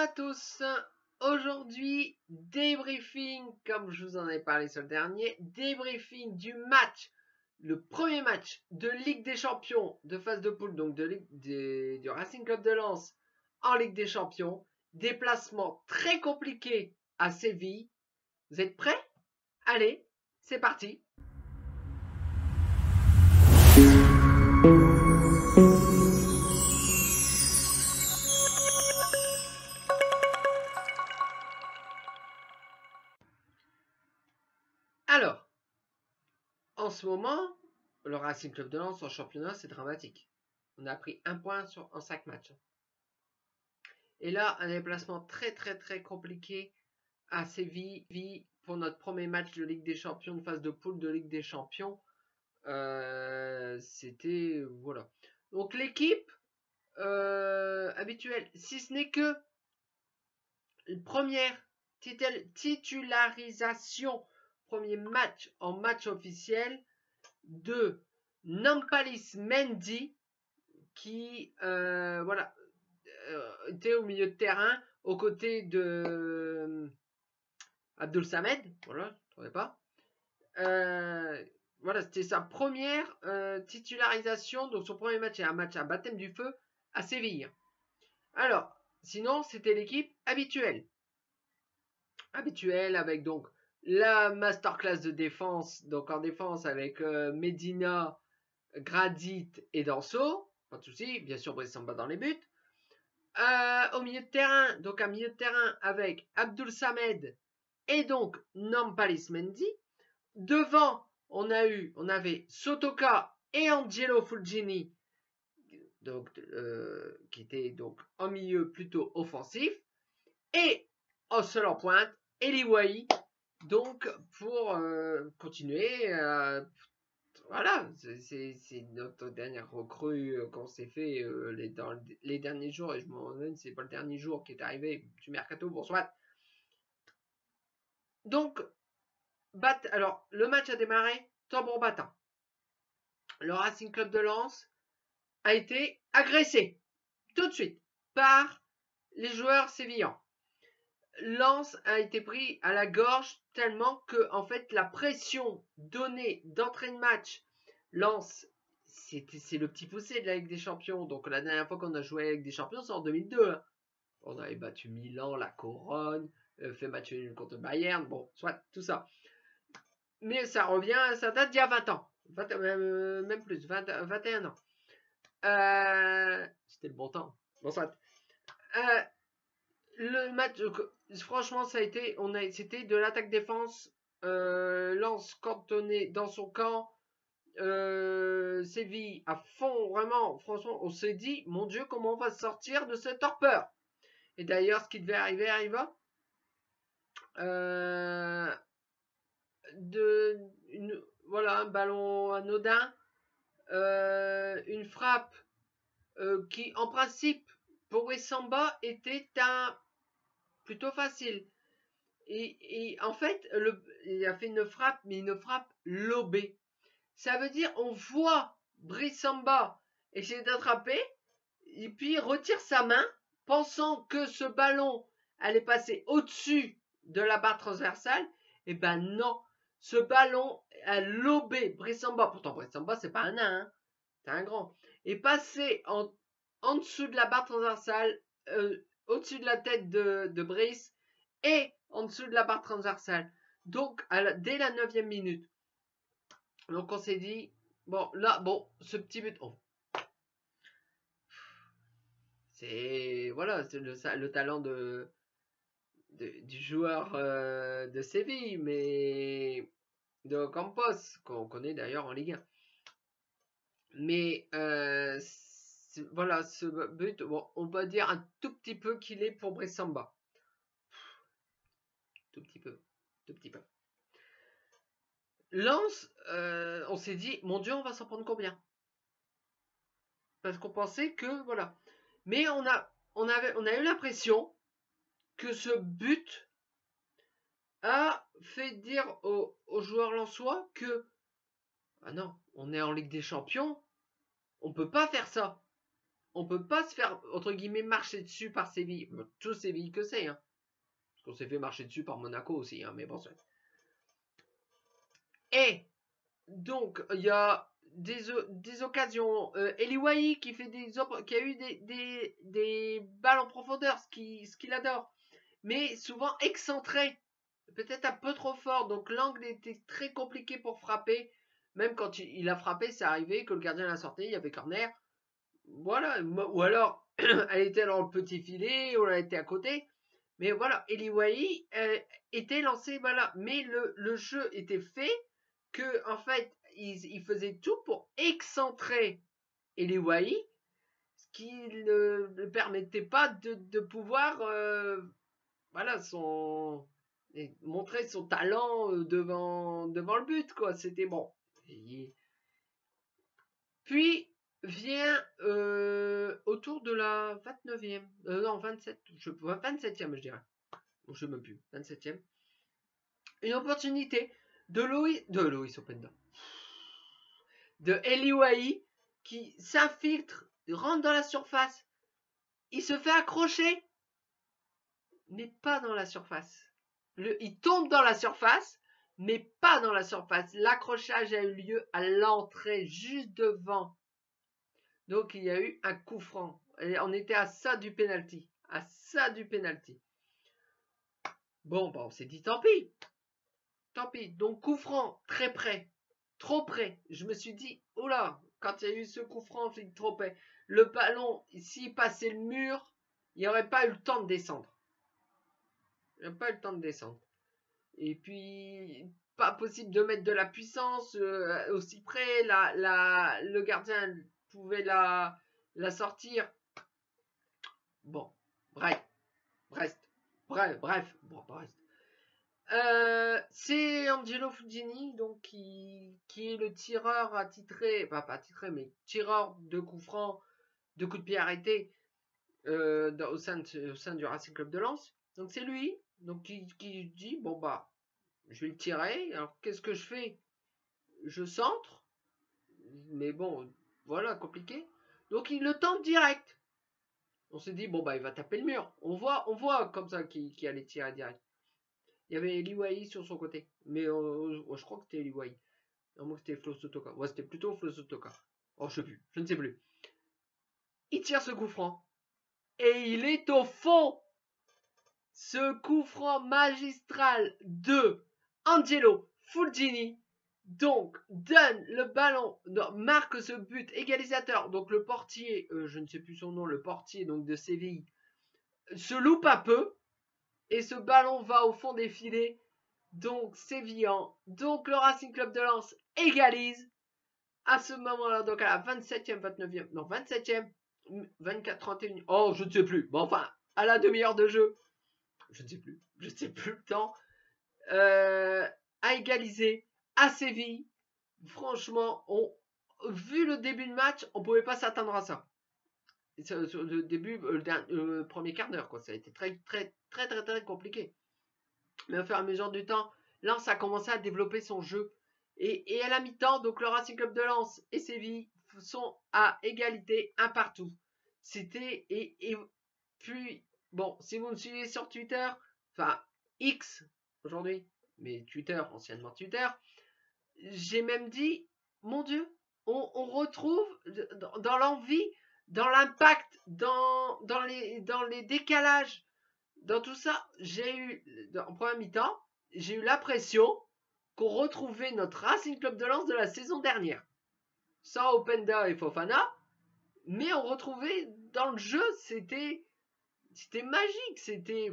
à tous. Aujourd'hui, débriefing, comme je vous en ai parlé sur le dernier, débriefing du match, le premier match de Ligue des Champions de phase de poule, donc du Racing Club de Lens en Ligue des Champions. Déplacement très compliqué à Séville. Vous êtes prêts? Allez, c'est parti. Alors, en ce moment, le Racing Club de Lens en championnat, c'est dramatique. On a pris 1 point en 5 matchs. Et là, un déplacement très compliqué à Séville pour notre premier match de Ligue des Champions, de phase de poule de Ligue des Champions. C'était... voilà. Donc l'équipe habituelle, si ce n'est que première titularisation, premier match en match officiel de Nampalys Mendy qui était au milieu de terrain aux côtés de Abdul Samed. Voilà, je ne trouvais pas. Voilà, c'était sa première titularisation. Donc son premier match est un match à baptême du feu à Séville. Alors, sinon, c'était l'équipe habituelle. Habituelle avec donc la masterclass de défense. Donc en défense avec Medina, Gradit et Danso. Pas de souci, bien sûr, Bressamba dans les buts. Au milieu de terrain, donc un milieu de terrain avec Abdul Samed et donc Nampalys Mendy. Devant, on avait Sotoka et Angelo Fulgini, donc, qui étaient donc en milieu plutôt offensif. Et au seul en pointe, Eli Wahi, donc pour continuer. Voilà, c'est notre dernière recrue qu'on s'est fait dans les derniers jours, et je m'en demande, c'est pas le dernier jour qui est arrivé du mercato pour soit. Donc, alors, le match a démarré tambour battant. Le Racing Club de Lens a été agressé tout de suite par les joueurs sévillans. Lens a été pris à la gorge tellement que, en fait, la pression donnée d'entrée de match, Lens, c'est le petit poussé de la Ligue des Champions. Donc la dernière fois qu'on a joué à la Ligue des Champions, c'est en 2002. Hein. On avait battu Milan, la Corogne, fait match nul contre Bayern, bon, soit tout ça. Mais ça revient, ça date d'il y a 20 ans, même plus, 21 ans. C'était le bon temps. Bon, soit. Le match, franchement, c'était de l'attaque-défense. Lens cantonné dans son camp. Séville à fond, vraiment, franchement, on s'est dit, mon Dieu, comment on va sortir de cette torpeur. Et d'ailleurs, ce qui devait arriver arriva. Voilà, un ballon anodin, une frappe qui, en principe, pour Wessamba, était plutôt facile. Et en fait, il a fait une frappe, mais une frappe lobée. Ça veut dire, on voit Brissamba essayer d'attraper, et puis il retire sa main, pensant que ce ballon allait passer au-dessus de la barre transversale. Et ben non, ce ballon a lobé Brissamba. Pourtant, Brissamba, c'est pas un nain, hein, c'est un grand. Et passé en dessous de la barre transversale, au-dessus de la tête de Brice, et en dessous de la barre transversale. Donc, dès la 9e minute. Donc, on s'est dit, bon, là, bon, ce petit but, c'est, voilà, c'est le talent du joueur de Séville, mais de Campos, qu'on connaît d'ailleurs en Ligue 1. Mais, voilà, ce but, bon, on va dire un tout petit peu qu'il est pour Bressamba. Tout petit peu. Lens, on s'est dit, mon Dieu, on va s'en prendre combien? Parce qu'on pensait que, voilà. Mais on a eu l'impression que ce but a fait dire aux joueurs lensois que, ah non, on est en Ligue des Champions, on peut pas faire ça. on peut pas se faire, entre guillemets, marcher dessus par Séville. Bon, tous Séville que c'est, hein. Parce qu'on s'est fait marcher dessus par Monaco aussi, hein, mais bon, c'est... Et donc, il y a des occasions. Eli Wahi qui a eu des balles en profondeur, ce qu'il adore. Mais souvent excentré. Peut-être un peu trop fort. Donc l'angle était très compliqué pour frapper. Même quand il a frappé, c'est arrivé que le gardien l'a sorti, il y avait corner. Voilà. Ou alors, elle était dans le petit filet, ou elle était à côté. Mais voilà, Eli Wahi était lancé, voilà. Mais le jeu était fait que, en fait, il faisait tout pour excentrer Eli Wahi, ce qui ne permettait pas de pouvoir, voilà, montrer son talent devant le but, quoi. C'était bon. Puis vient autour de la 29e, non 27, 27e je dirais. Je sais même plus, 27e. Une opportunité de Loïs Openda, de Eli Wahi qui s'infiltre, rentre dans la surface. Il se fait accrocher, mais pas dans la surface. Il tombe dans la surface, mais pas dans la surface. L'accrochage a eu lieu à l'entrée, juste devant. Donc il y a eu un coup franc. Et on était à ça du penalty. À ça du penalty. Bon, on s'est dit tant pis. Tant pis. Donc coup franc, très près. Trop près. Je me suis dit, oh là, quand il y a eu ce coup franc, trop près. Le ballon, s'il passait le mur, il n'y aurait pas eu le temps de descendre. Il n'y aurait pas eu le temps de descendre. Et puis, pas possible de mettre de la puissance aussi près. Le gardien pouvait la sortir. Bon, bref. C'est Angelo Fuggini, donc qui est le tireur attitré, enfin pas attitré, mais tireur de coups francs, de coups de pied arrêtés au sein du Racing Club de Lens. Donc c'est lui, donc qui dit bon bah je vais le tirer. Alors qu'est-ce que je fais? Je centre, mais bon voilà compliqué. Donc il le tente direct. On s'est dit bon bah il va taper le mur. On voit comme ça qu'il allait tirer direct. Il y avait Eli Wahi sur son côté. Mais je crois que c'était Eli Wahi. Non, moi c'était Flo Sotoka. Ouais, c'était plutôt Flo Sotoka. Oh, je sais plus. Je ne sais plus. Il tire ce coup franc. Et il est au fond. Ce coup franc magistral de Angelo Fuggini. Donc, donne le ballon, marque ce but égalisateur. Donc, le portier, je ne sais plus son nom, le portier donc de Séville, se loupe un peu. Et ce ballon va au fond des filets. Donc Sévillan, donc le Racing Club de Lens égalise à ce moment-là, donc à la 27e, 29e, non 27e, 24, 31, oh je ne sais plus, bon enfin à la demi-heure de jeu, je ne sais plus le temps, à égaliser à Séville. Franchement, vu le début de match, on ne pouvait pas s'attendre à ça. Sur le début, le premier quart d'heure, quoi, ça a été très compliqué. Mais au fur et à mesure du temps, Lens a commencé à développer son jeu. Et à la mi-temps, donc le Racing Club de Lens et Séville sont à égalité, un partout. C'était... Et puis, bon, si vous me suivez sur Twitter, enfin X aujourd'hui, mais Twitter, anciennement Twitter, j'ai même dit, mon Dieu, on retrouve dans l'envie, dans l'impact, dans les décalages, dans tout ça, j'ai eu, en première mi-temps, j'ai eu l'impression qu'on retrouvait notre Racing Club de Lens de la saison dernière. Sans Openda et Fofana, mais on retrouvait dans le jeu, c'était magique, c'était...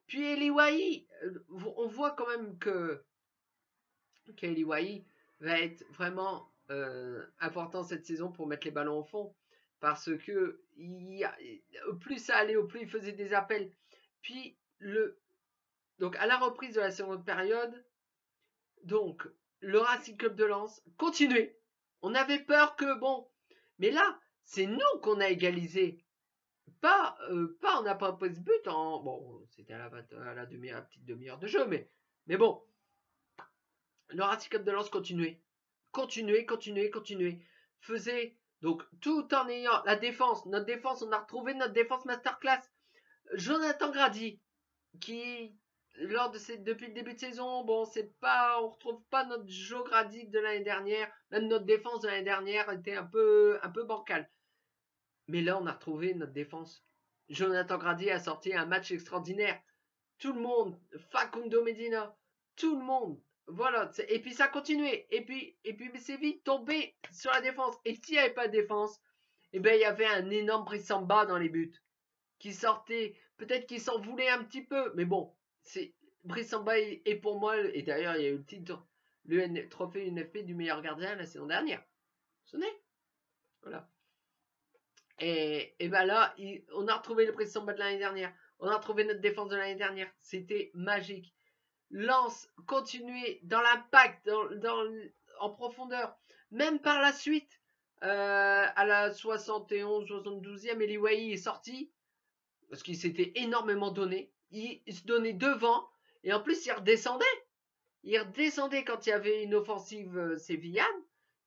Puis Eli Wahi, on voit quand même qu'Eli Wahi va être vraiment important cette saison pour mettre les ballons au fond. Parce que plus ça allait, au plus il faisait des appels. Puis, donc à la reprise de la seconde période, donc le Racing Club de Lens continuait. On avait peur que, bon, mais là, c'est nous qu'on a égalisé. On n'a pas pris ce but en... Bon, c'était à la petite demi-heure de jeu, mais bon. Le Racing Club de Lens continuait. Faisait Donc, tout en ayant la défense, notre défense, on a retrouvé notre défense masterclass. Jonathan Grady, qui, depuis le début de saison, bon, on retrouve pas notre Joe Grady de l'année dernière. Même notre défense de l'année dernière était un peu bancale. Mais là, on a retrouvé notre défense. Jonathan Grady a sorti un match extraordinaire. Tout le monde, Facundo Medina, tout le monde. Voilà. Et puis ça a continué. Et puis c'est vite tombé sur la défense. Et s'il n'y avait pas de défense, eh ben, il y avait un énorme Brissamba dans les buts. Qui sortait, peut-être qu'il s'en voulait un petit peu. Mais bon, Brissamba est pour moi, et d'ailleurs, il y a eu le titre, le trophée UNFP du meilleur gardien la saison dernière. Ce n'est. Voilà. Et ben là, on a retrouvé le Brissamba de l'année dernière. On a retrouvé notre défense de l'année dernière. C'était magique. Lance continuer dans l'impact, en profondeur. Même par la suite, à la 71, 72e, Eliwaï est sorti. Parce qu'il s'était énormément donné. Il se donnait devant. Et en plus, il redescendait. Il redescendait quand il y avait une offensive sévillane.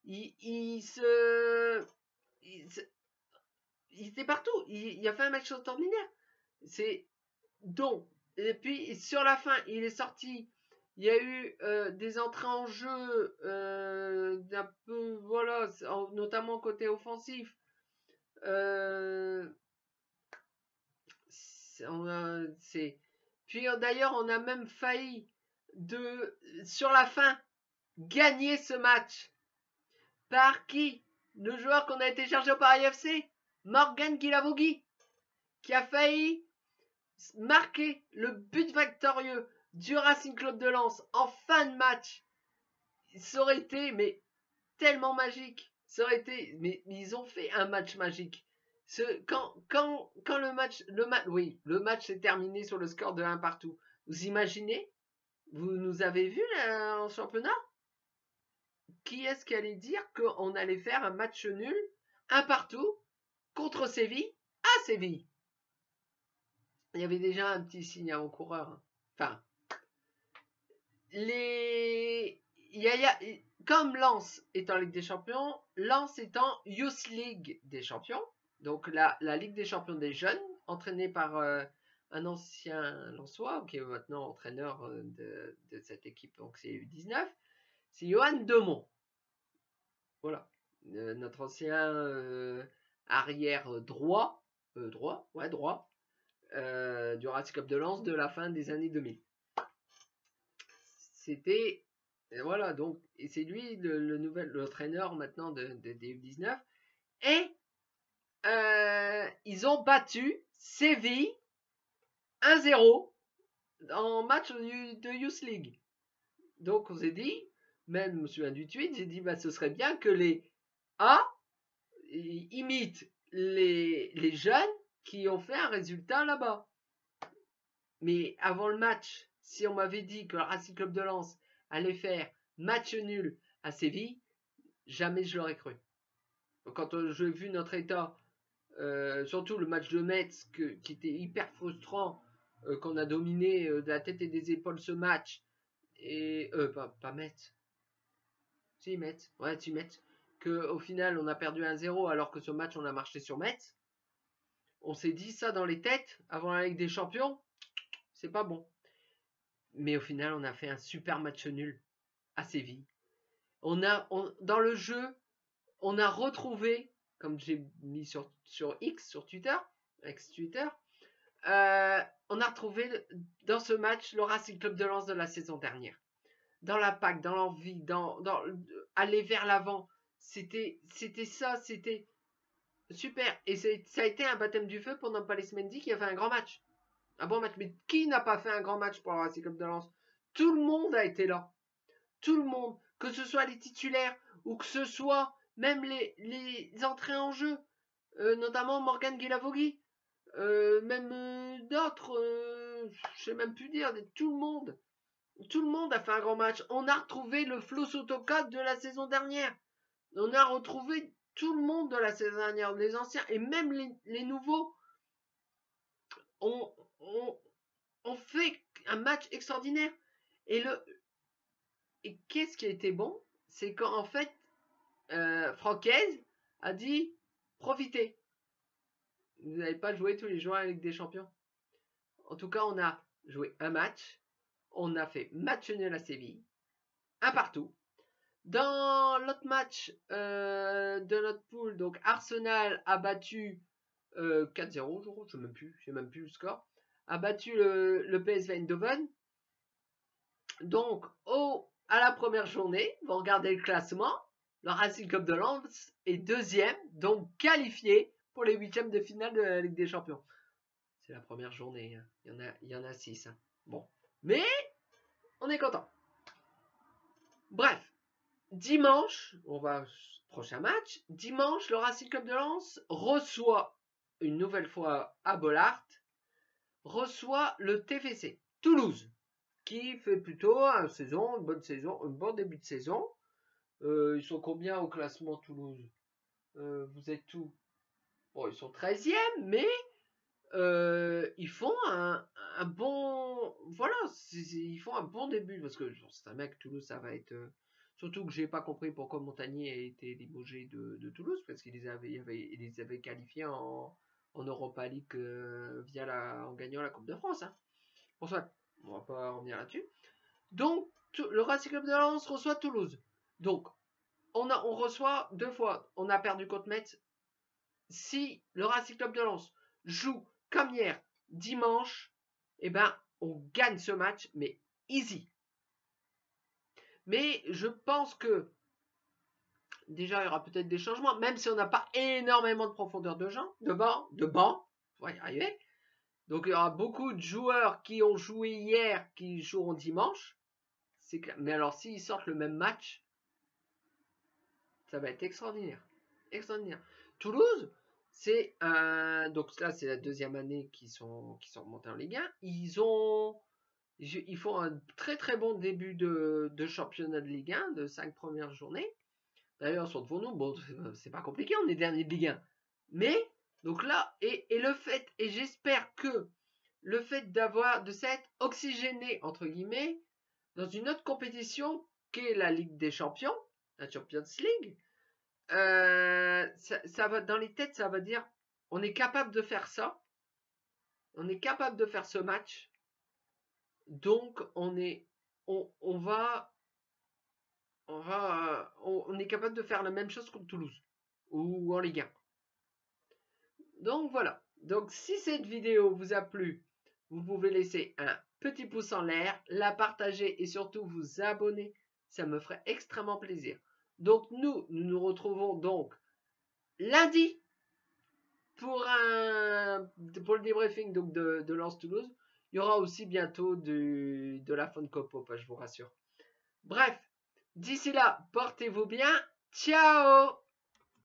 Il était partout. Il a fait un match extraordinaire. C'est donc. Et puis sur la fin, il est sorti. Il y a eu des entrées en jeu d'un peu, voilà, notamment côté offensif. Puis d'ailleurs, on a même failli sur la fin gagner ce match. Par qui? Le joueur qu'on a été chargé au Paris FC, Morgan Guilavogui, qui a failli marquer le but victorieux du Racing Club de Lens en fin de match. Ça aurait été mais tellement magique. Ça aurait été, mais ils ont fait un match magique. Quand le match s'est terminé sur le score de 1 partout. Vous imaginez? Vous nous avez vu là, en championnat? Qui est-ce qui allait dire qu'on allait faire un match nul, 1 partout, contre Séville, à Séville? Il y avait déjà un petit signe avant-coureur. Enfin, comme Lens est en Ligue des Champions, Lens est en Youth League des Champions, donc la Ligue des Champions des jeunes, entraînée par un ancien Lensois, qui est maintenant entraîneur de cette équipe, donc c'est U19, c'est Johan Demont. Voilà, notre ancien arrière droit, droit, du Racing Club de Lens de la fin des années 2000. C'était, voilà, donc, et c'est lui le entraîneur maintenant des U19. Et ils ont battu Séville 1-0 en match de Youth League. Donc on s'est dit, même je me souviens du tweet, j'ai dit bah ce serait bien que les A imitent les jeunes qui ont fait un résultat là-bas. Mais avant le match, si on m'avait dit que le Racing Club de Lens allait faire match nul à Séville, jamais je l'aurais cru. Quand j'ai vu notre état, surtout le match de Metz, qui était hyper frustrant, qu'on a dominé de la tête et des épaules ce match, et pas Metz. Si, Metz. Ouais, si, Metz. Qu'au final, on a perdu 1-0 alors que ce match, on a marché sur Metz. On s'est dit ça dans les têtes avant la Ligue des Champions, c'est pas bon. Mais au final, on a fait un super match nul à Séville. Dans le jeu, on a retrouvé, comme j'ai mis sur X, sur Twitter, ex-Twitter, on a retrouvé dans ce match le Racing Club de Lens de la saison dernière. Dans l'impact, dans l'envie, dans aller vers l'avant. C'était ça, c'était super. Et ça a été un baptême du feu pour Nampalys Mendy qui a fait un grand match. Un bon match. Mais qui n'a pas fait un grand match pour le Racing Club de Lens? Tout le monde a été là. Tout le monde. Que ce soit les titulaires ou que ce soit même les entrées en jeu. Notamment Morgan Guilavogui. Même d'autres. Je sais même plus dire. Tout le monde. Tout le monde a fait un grand match. On a retrouvé le Flo Sotoka de la saison dernière. On a retrouvé tout le monde de la saison dernière. Les anciens et même les nouveaux. On fait un match extraordinaire. Et qu'est-ce qui a été bon? C'est qu'en fait, Francaise a dit profitez. Vous n'allez pas jouer tous les jours avec des champions. En tout cas, on a joué un match. On a fait match nul à Séville. Un partout. Dans l'autre match de notre poule, donc Arsenal a battu 4-0, je sais même plus le score. A battu le PSV Eindhoven. Donc, à la première journée, vous regardez le classement, le Racing Club de Lens est deuxième, donc qualifié pour les huitièmes de finale de la Ligue des Champions. C'est la première journée, hein. Il y en a 6. Hein. Bon, mais on est content. Bref, dimanche, on va prochain match. Dimanche, le Racing Club de Lens reçoit une nouvelle fois à Bollaert, reçoit le TFC Toulouse, qui fait plutôt une bon début de saison. Ils sont combien au classement Toulouse? Vous êtes où? Bon, ils sont 13e, mais ils font un bon... Voilà, ils font un bon début, parce que c'est un mec, Toulouse, ça va être... surtout que j'ai pas compris pourquoi Montagnier a été limogé de Toulouse, parce qu'ils les avaient qualifiés en Europa League en gagnant la Coupe de France. Hein. Pour ça, on va pas revenir là-dessus. Donc, le Racing Club de Lens reçoit Toulouse. Donc, on reçoit 2 fois. On a perdu contre Metz. Si le Racing Club de Lens joue comme hier, dimanche, eh ben, on gagne ce match, mais easy. Mais je pense que déjà, il y aura peut-être des changements, même si on n'a pas énormément de profondeur de banc, on va y arriver. Donc, il y aura beaucoup de joueurs qui ont joué hier, qui joueront dimanche. C'est clair. Mais alors, s'ils sortent le même match, ça va être extraordinaire. Extraordinaire. Toulouse, c'est donc là, c'est la deuxième année qu'ils sont remontés en Ligue 1. Ils font un très très bon début de championnat de Ligue 1, de 5 premières journées. D'ailleurs, sur devant nous, bon, c'est pas compliqué, on est dernier de Ligue 1. Mais, donc là, et j'espère que le fait de s'être oxygéné, entre guillemets, dans une autre compétition qu'est la Ligue des Champions, la Champions League, ça va dans les têtes, ça va dire on est capable de faire ça, on est capable de faire ce match, donc on est capable de faire la même chose contre Toulouse ou en Ligue 1. Donc voilà. Donc si cette vidéo vous a plu, vous pouvez laisser un petit pouce en l'air, la partager et surtout vous abonner. Ça me ferait extrêmement plaisir. Donc nous retrouvons donc lundi pour le débriefing donc de Lens Toulouse. Il y aura aussi bientôt de la Funko Pop, je vous rassure. Bref, d'ici là, portez-vous bien. Ciao!